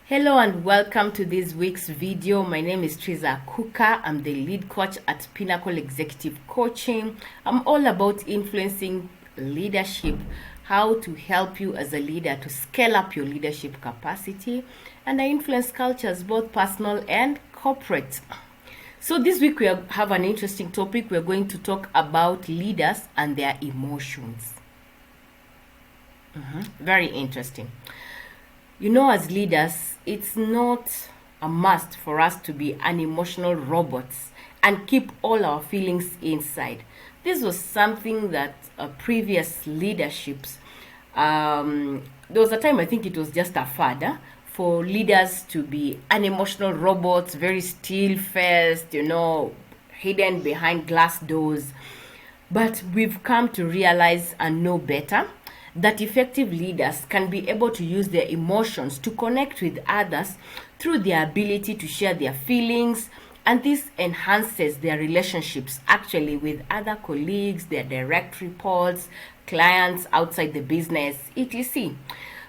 Hello and welcome to this week's video. My name is Triza Kuka. I'm the lead coach at Pinnacle Executive Coaching. I'm all about influencing leadership, how to help you as a leader to scale up your leadership capacity, and I influence cultures, both personal and corporate. So this week we have an interesting topic. We're going to talk about leaders and their emotions. Very interesting. You know, as leaders, it's not a must for us to be unemotional robots and keep all our feelings inside. This was something that previous leaderships, there was a time, I think it was just a fad, for leaders to be unemotional robots, very still-faced, hidden behind glass doors. But we've come to realize and know better that effective leaders can be able to use their emotions to connect with others through their ability to share their feelings, and this enhances their relationships actually with other colleagues, their direct reports, clients outside the business, etc.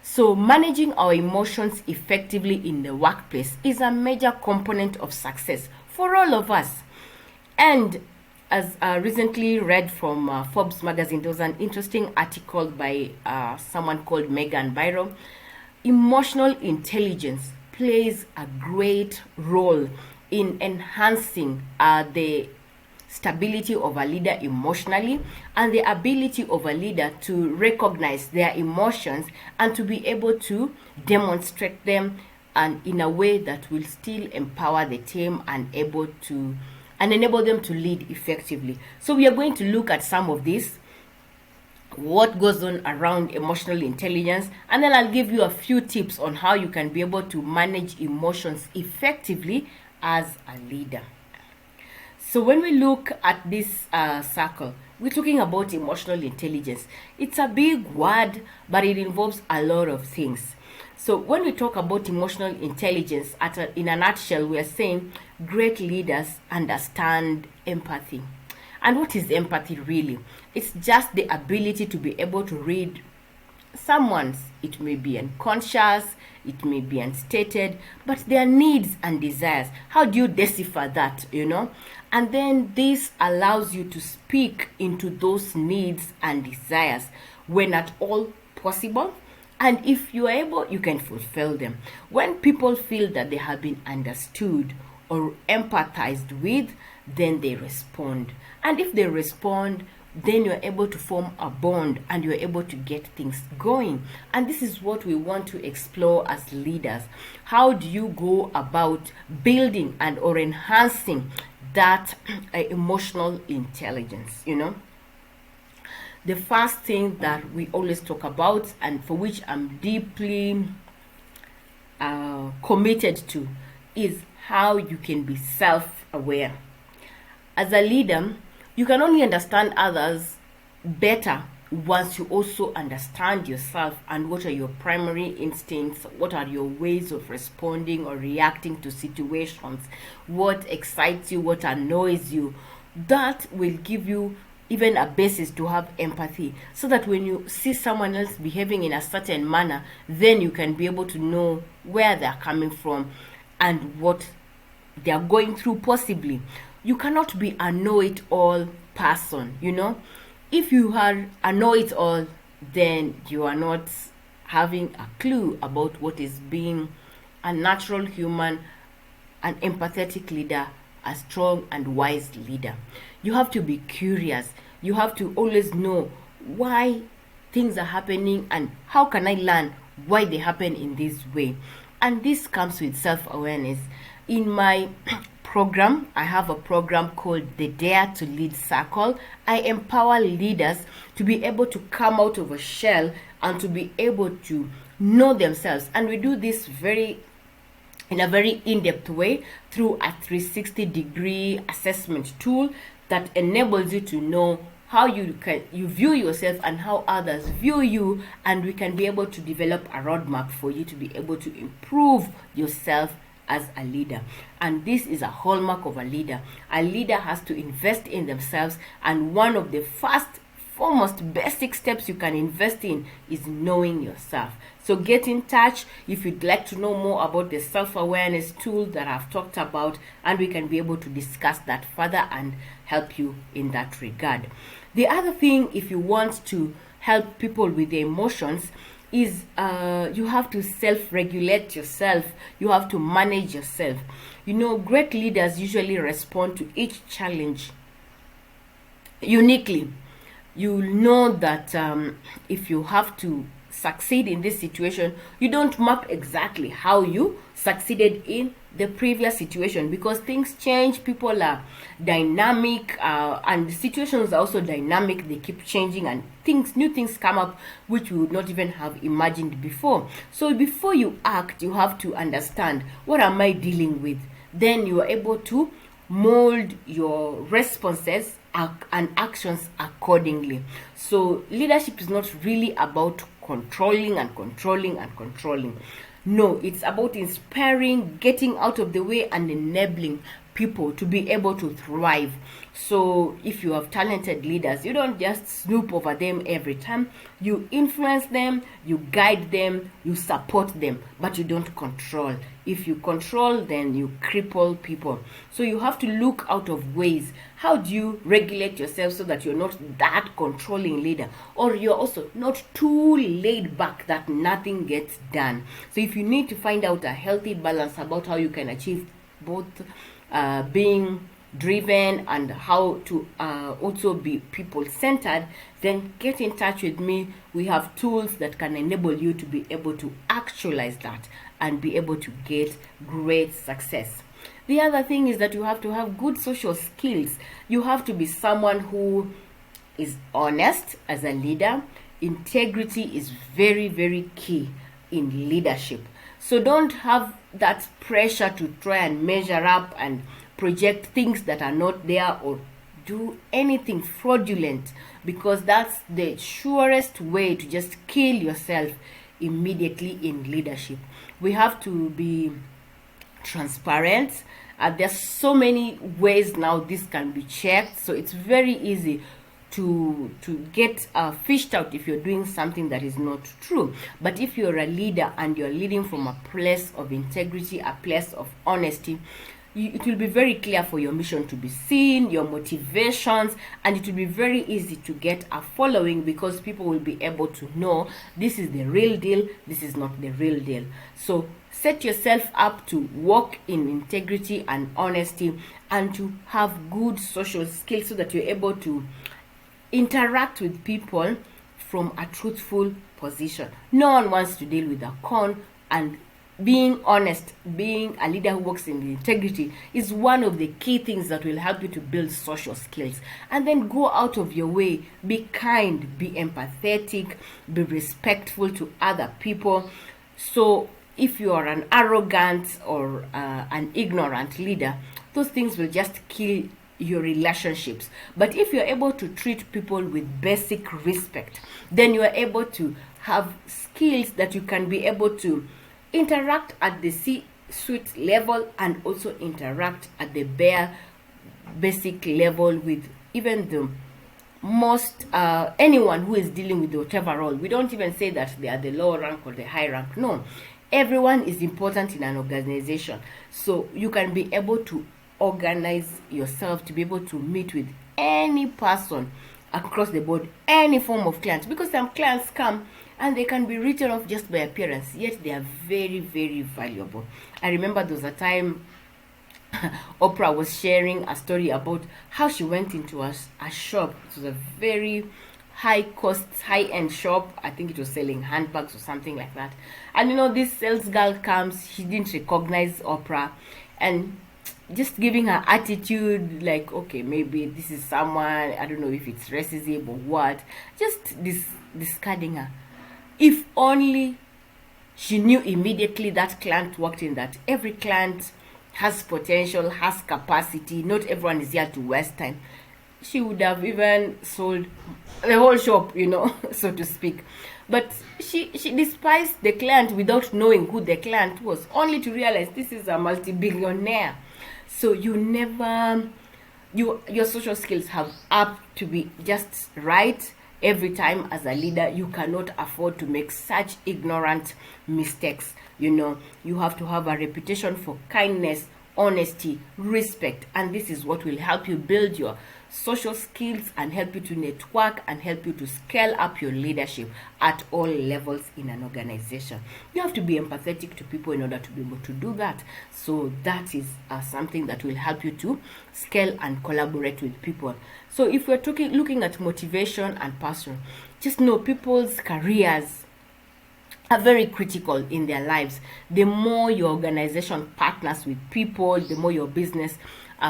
So managing our emotions effectively in the workplace is a major component of success for all of us. And as I recently read from Forbes magazine, there was an interesting article by someone called Megan Byrom. Emotional intelligence plays a great role in enhancing the stability of a leader emotionally and the ability of a leader to recognize their emotions and to be able to demonstrate them and in a way that will still empower the team and enable them to lead effectively. So we are going to look at some of this, what goes on around emotional intelligence, and then I'll give you a few tips on how you can be able to manage emotions effectively as a leader. So when we look at this circle, we're talking about emotional intelligence. It's a big word, but it involves a lot of things. So when we talk about emotional intelligence, in a nutshell, we are saying great leaders understand empathy. And what is empathy really? It's just the ability to be able to read someone's, it may be unconscious, it may be unstated, but their needs and desires. How do you decipher that, And then this allows you to speak into those needs and desires when at all possible. And if you are able, you can fulfill them. When people feel that they have been understood or empathized with, then they respond. And if they respond, then you're able to form a bond and you're able to get things going. And this is what we want to explore as leaders. How do you go about building and or enhancing that emotional intelligence, The first thing that we always talk about, and for which I'm deeply committed to, is how you can be self-aware. As a leader, you can only understand others better once you also understand yourself and what are your primary instincts, what are your ways of responding or reacting to situations, what excites you, what annoys you. That will give you even a basis to have empathy, so that when you see someone else behaving in a certain manner, then you can be able to know where they're coming from and what they're going through possibly. You cannot be a know-it-all person, If you are a know-it-all, then you are not having a clue about what is being a natural human, an empathetic leader, a strong and wise leader. You have to be curious. You have to always know why things are happening and how can I learn why they happen in this way. And this comes with self-awareness. In my program, I have a program called the Dare to Lead Circle. I empower leaders to be able to come out of a shell and to be able to know themselves. And we do this in a very in-depth way through a 360-degree assessment tool that enables you to know how you view yourself and how others view you, and we can be able to develop a roadmap for you to be able to improve yourself as a leader. And this is a hallmark of a leader. A leader has to invest in themselves, and one of the first foremost basic steps you can invest in is knowing yourself. So get in touch if you'd like to know more about the self-awareness tool that I've talked about, and we can be able to discuss that further and help you in that regard. The other thing, if you want to help people with their emotions, is you have to self-regulate yourself. You have to manage yourself. Great leaders usually respond to each challenge uniquely. You know that if you have to succeed in this situation, you don't map exactly how you succeeded in the previous situation, because things change, people are dynamic, and the situations are also dynamic. They keep changing, and new things come up which we would not even have imagined before. So before you act, you have to understand, what am I dealing with? Then you are able to mold your responses and actions accordingly. So leadership is not really about controlling and controlling and controlling. No, it's about inspiring, getting out of the way, and enabling people to be able to thrive. So if you have talented leaders, you don't just snoop over them every time. You influence them, you guide them, you support them, but you don't control. If you control, then you cripple people. So you have to look out of ways. How do you regulate yourself so that you're not that controlling leader, or you're also not too laid back that nothing gets done? So if you need to find out a healthy balance about how you can achieve both being driven and how to also be people-centered, then get in touch with me. We have tools that can enable you to be able to actualize that and be able to get great success. The other thing is that you have to have good social skills. You have to be someone who is honest as a leader. Integrity is very, very key in leadership. So don't have that pressure to try and measure up and project things that are not there, or do anything fraudulent, because that's the surest way to just kill yourself immediately in leadership. We have to be transparent. There's so many ways now this can be checked, so it's very easy to get fished out if you're doing something that is not true. But if you're a leader and you're leading from a place of integrity, a place of honesty, it will be very clear for your mission to be seen, your motivations, and it will be very easy to get a following, because people will be able to know this is the real deal, this is not the real deal. So set yourself up to walk in integrity and honesty, and to have good social skills so that you're able to interact with people from a truthful position. No one wants to deal with a con, and being honest, being a leader who works in integrity is one of the key things that will help you to build social skills. And then go out of your way, be kind, be empathetic, be respectful to other people. So if you are an arrogant or an ignorant leader, those things will just kill your relationships. But if you're able to treat people with basic respect, then you are able to have skills that you can be able to interact at the C-suite level, and also interact at the bare basic level with even the most anyone who is dealing with whatever role. We don't even say that they are the low rank or the high rank. No, everyone is important in an organization. So you can be able to organize yourself to be able to meet with any person across the board, any form of clients, because some clients come and they can be written off just by appearance, yet they are very, very valuable. I remember there was a time Oprah was sharing a story about how she went into a shop. It was a very high cost, high-end shop. I think it was selling handbags or something like that. And this sales girl comes, she didn't recognize Oprah, and just giving her attitude like, okay, maybe this is someone, I don't know if it's racism or what, just discarding her. If only she knew immediately that client walked in that every client has potential, has capacity, not everyone is here to waste time, she would have even sold the whole shop, so to speak. But she despised the client without knowing who the client was, only to realize this is a multi-billionaire. So you never, your social skills have up to be just right. every time as a leader. You cannot afford to make such ignorant mistakes. You have to have a reputation for kindness, honesty, respect, and this is what will help you build your social skills and help you to network and help you to scale up your leadership at all levels in an organization. You have to be empathetic to people in order to be able to do that. So that is something that will help you to scale and collaborate with people. So if we're looking at motivation and passion, just know people's careers are very critical in their lives. The more your organization partners with people, the more your business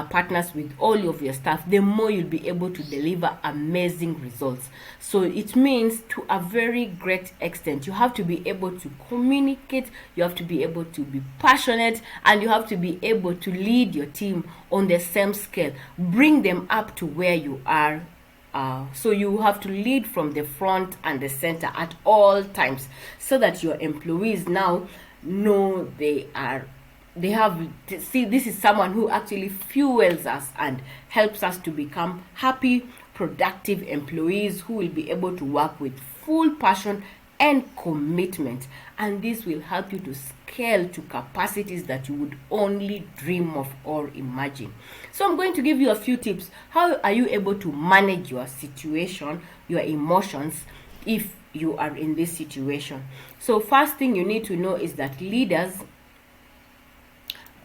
partners with all of your staff, the more you'll be able to deliver amazing results. So it means, to a very great extent, you have to be able to communicate, you have to be able to be passionate, and you have to be able to lead your team on the same scale, bring them up to where you are. So you have to lead from the front and the center at all times, so that your employees now know they have to see this is someone who actually fuels us and helps us to become happy, productive employees who will be able to work with full passion and commitment. And this will help you to scale to capacities that you would only dream of or imagine. So I'm going to give you a few tips. How are you able to manage your situation, your emotions, if you are in this situation? So first thing you need to know is that leaders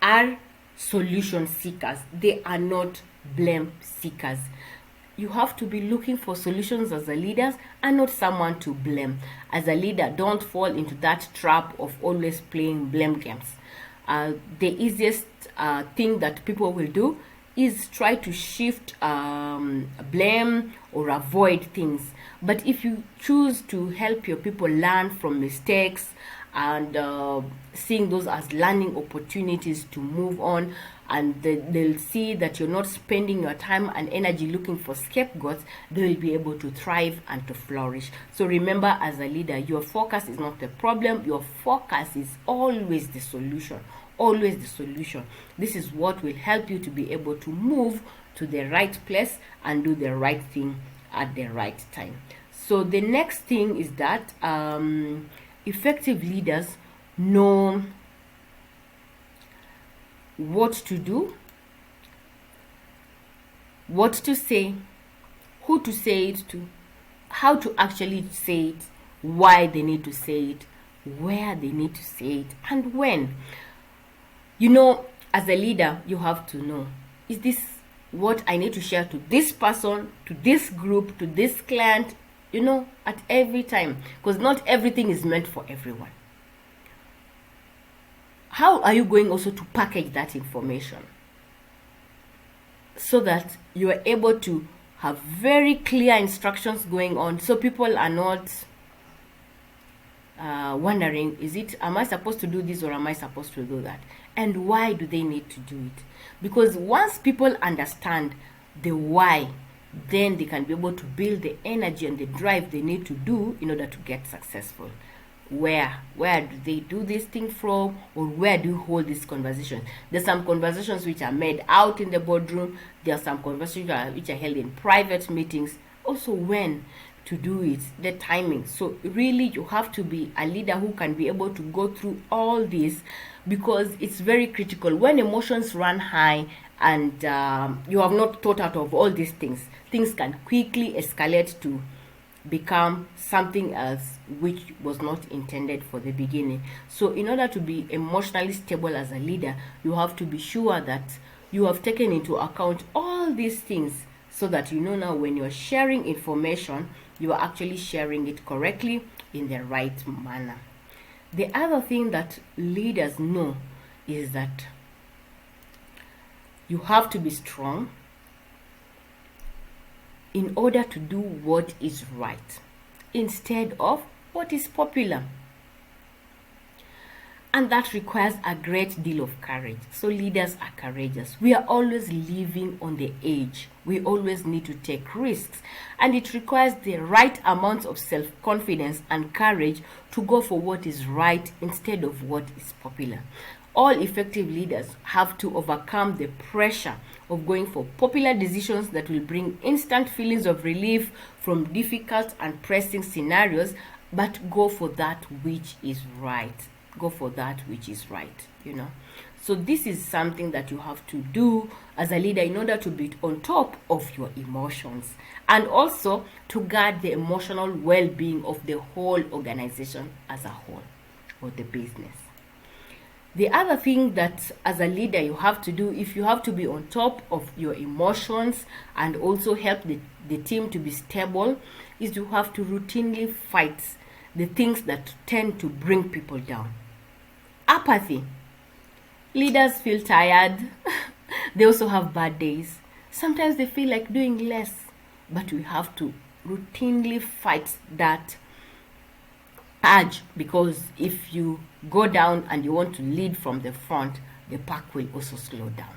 are solution seekers. They are not blame seekers. You have to be looking for solutions as a leader and not someone to blame. As a leader, don't fall into that trap of always playing blame games. The easiest thing that people will do is try to shift blame or avoid things. But if you choose to help your people learn from mistakes and seeing those as learning opportunities to move on, and they'll see that you're not spending your time and energy looking for scapegoats, they will be able to thrive and to flourish. So remember, as a leader, your focus is not the problem, your focus is always the solution. Always the solution. This is what will help you to be able to move to the right place and do the right thing at the right time. So the next thing is that effective leaders know what to do, what to say, who to say it to, how to actually say it, why they need to say it, where they need to say it, and when. As a leader, you have to know, is this what I need to share to this person, to this group, to this client, at every time? Because not everything is meant for everyone. How are you going also to package that information so that you are able to have very clear instructions going on, so people are not wondering, am I supposed to do this or am I supposed to do that? And why do they need to do it? Because once people understand the why, then they can be able to build the energy and the drive they need to do in order to get successful. Where do they do this thing from, or where do you hold this conversation? There's some conversations which are made out in the boardroom. There are some conversations which are held in private meetings. Also, when to do it, the timing. So really, you have to be a leader who can be able to go through all this, because it's very critical. When emotions run high and you have not thought out of all these things can quickly escalate to become something else which was not intended for the beginning. So in order to be emotionally stable as a leader, you have to be sure that you have taken into account all these things, so that now when you're sharing information, you are actually sharing it correctly in the right manner. The other thing that leaders know is that you have to be strong in order to do what is right instead of what is popular. And that requires a great deal of courage. So leaders are courageous. We are always living on the edge. We always need to take risks. And it requires the right amount of self-confidence and courage to go for what is right instead of what is popular. All effective leaders have to overcome the pressure of going for popular decisions that will bring instant feelings of relief from difficult and pressing scenarios, but go for that which is right. Go for that which is right, So this is something that you have to do as a leader in order to be on top of your emotions, and also to guard the emotional well-being of the whole organization as a whole, or the business. The other thing that as a leader you have to do, if you have to be on top of your emotions and also help the team to be stable, is you have to routinely fight the things that tend to bring people down. Apathy. Leaders feel tired. They also have bad days. Sometimes they feel like doing less, but we have to routinely fight that urge, because if you go down and you want to lead from the front, the pack will also slow down.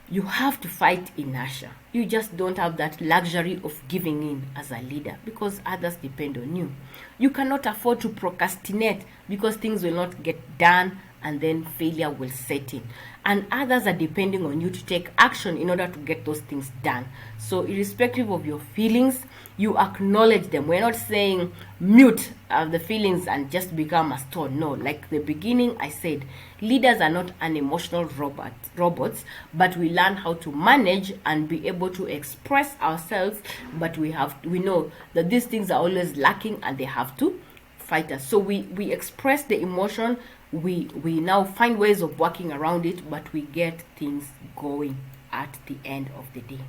You have to fight inertia. You just don't have that luxury of giving in as a leader, because others depend on you. You cannot afford to procrastinate, because things will not get done and then failure will set in. And others are depending on you to take action in order to get those things done. So irrespective of your feelings, you acknowledge them. We're not saying mute the feelings and just become a stone. No, like the beginning I said, leaders are not unemotional robots, but we learn how to manage and be able to express ourselves. But we know that these things are always lacking and they have to fight us. So we express the emotion. We now find ways of working around it, but we get things going at the end of the day.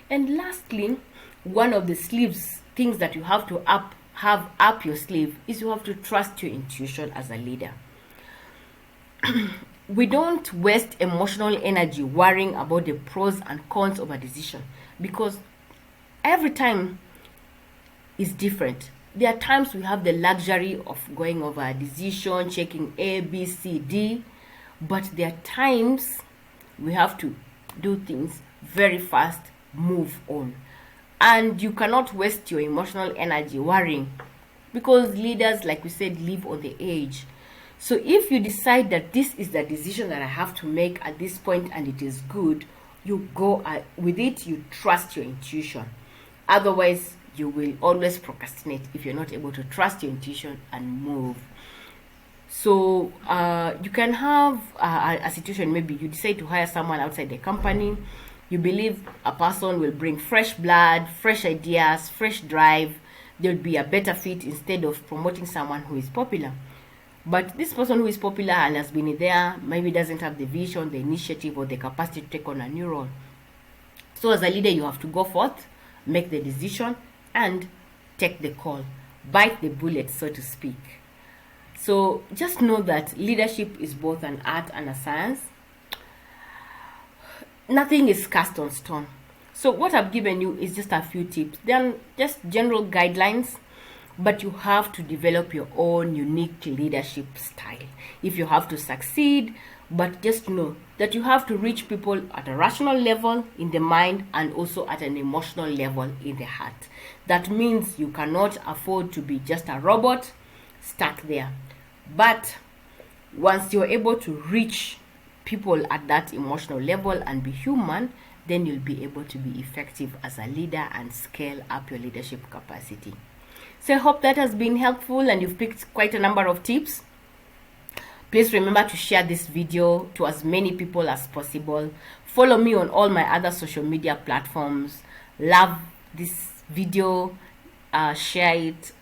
And lastly, one of the things that you have to have up your sleeve is you have to trust your intuition as a leader. We don't waste emotional energy worrying about the pros and cons of a decision, because every time is different. There are times we have the luxury of going over a decision, checking A, B, C, D, but there are times we have to do things very fast, move on. And you cannot waste your emotional energy worrying, because leaders, like we said, live on the edge. So if you decide that this is the decision that I have to make at this point and it is good, you go with it, you trust your intuition. Otherwise, you will always procrastinate if you're not able to trust your intuition and move. So you can have a situation, maybe you decide to hire someone outside the company. You believe a person will bring fresh blood, fresh ideas, fresh drive. There'll be a better fit instead of promoting someone who is popular. But this person who is popular and has been there maybe doesn't have the vision, the initiative, or the capacity to take on a new role. So as a leader, you have to go forth, make the decision, and take the call. Bite the bullet, so to speak. So just know that leadership is both an art and a science. Nothing is cast on stone. So what I've given you is just a few tips. They're just general guidelines, but you have to develop your own unique leadership style if you have to succeed. But just know that you have to reach people at a rational level in the mind and also at an emotional level in the heart. That means you cannot afford to be just a robot stuck there. But once you're able to reach people at that emotional level and be human, then you'll be able to be effective as a leader and scale up your leadership capacity. So I hope that has been helpful and you've picked quite a number of tips. Please remember to share this video to as many people as possible. Follow me on all my other social media platforms. Love this video, share it,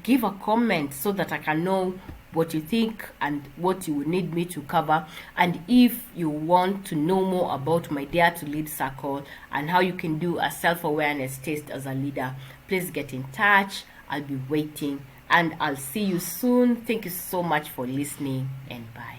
give a comment so that I can know what you think and what you would need me to cover. And if you want to know more about my Dare to Lead circle and how you can do a self-awareness test as a leader, please get in touch. I'll be waiting and I'll see you soon. Thank you so much for listening, and bye.